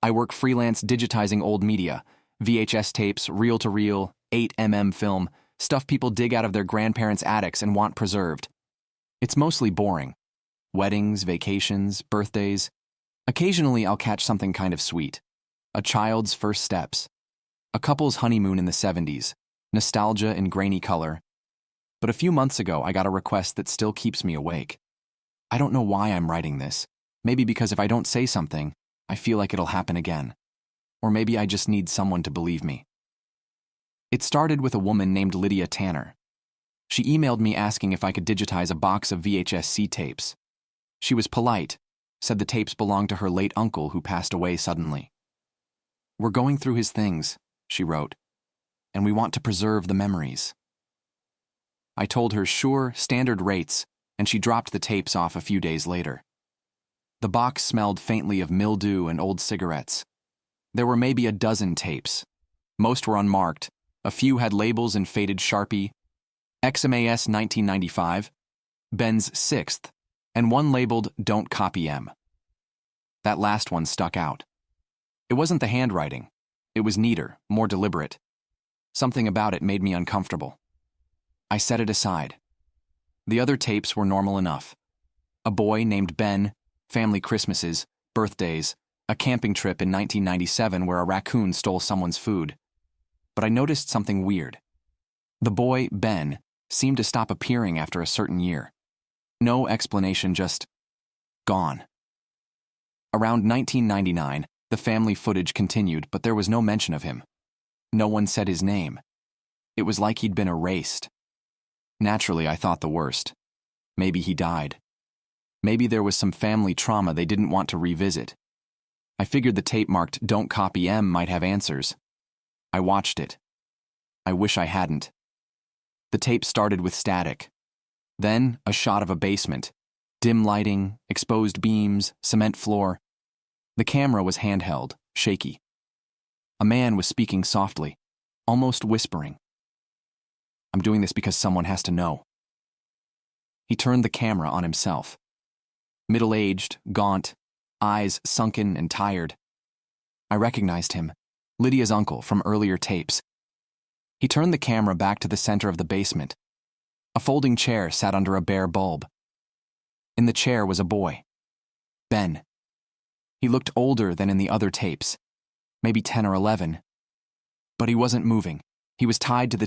I work freelance digitizing old media, VHS tapes, reel-to-reel, 8mm film, stuff people dig out of their grandparents' attics and want preserved. It's mostly boring. Weddings, vacations, birthdays. Occasionally I'll catch something kind of sweet. A child's first steps. A couple's honeymoon in the 70s. Nostalgia in grainy color. But a few months ago I got a request that still keeps me awake. I don't know why I'm writing this. Maybe because if I don't say something, I feel like it'll happen again. Or maybe I just need someone to believe me. It started with a woman named Lydia Tanner. She emailed me asking if I could digitize a box of VHS-C tapes. She was polite, said the tapes belonged to her late uncle who passed away suddenly. "We're going through his things," she wrote, "and we want to preserve the memories." I told her sure, standard rates, and she dropped the tapes off a few days later. The box smelled faintly of mildew and old cigarettes. There were maybe a dozen tapes. Most were unmarked. A few had labels in faded Sharpie. XMAS 1995, Ben's 6th, and one labeled Don't Copy M. That last one stuck out. It wasn't the handwriting. It was neater, more deliberate. Something about it made me uncomfortable. I set it aside. The other tapes were normal enough. A boy named Ben, family Christmases, birthdays, a camping trip in 1997 where a raccoon stole someone's food. But I noticed something weird. The boy, Ben, seemed to stop appearing after a certain year. No explanation, just gone. Around 1999, the family footage continued, but there was no mention of him. No one said his name. It was like he'd been erased. Naturally, I thought the worst. Maybe he died. Maybe there was some family trauma they didn't want to revisit. I figured the tape marked Don't Copy M might have answers. I watched it. I wish I hadn't. The tape started with static. Then, a shot of a basement. Dim lighting, exposed beams, cement floor. The camera was handheld, shaky. A man was speaking softly, almost whispering. "I'm doing this because someone has to know." He turned the camera on himself. Middle-aged, gaunt, eyes sunken and tired. I recognized him, Lydia's uncle from earlier tapes. He turned the camera back to the center of the basement. A folding chair sat under a bare bulb. In the chair was a boy, Ben. He looked older than in the other tapes, maybe 10 or 11. But he wasn't moving. He was tied to the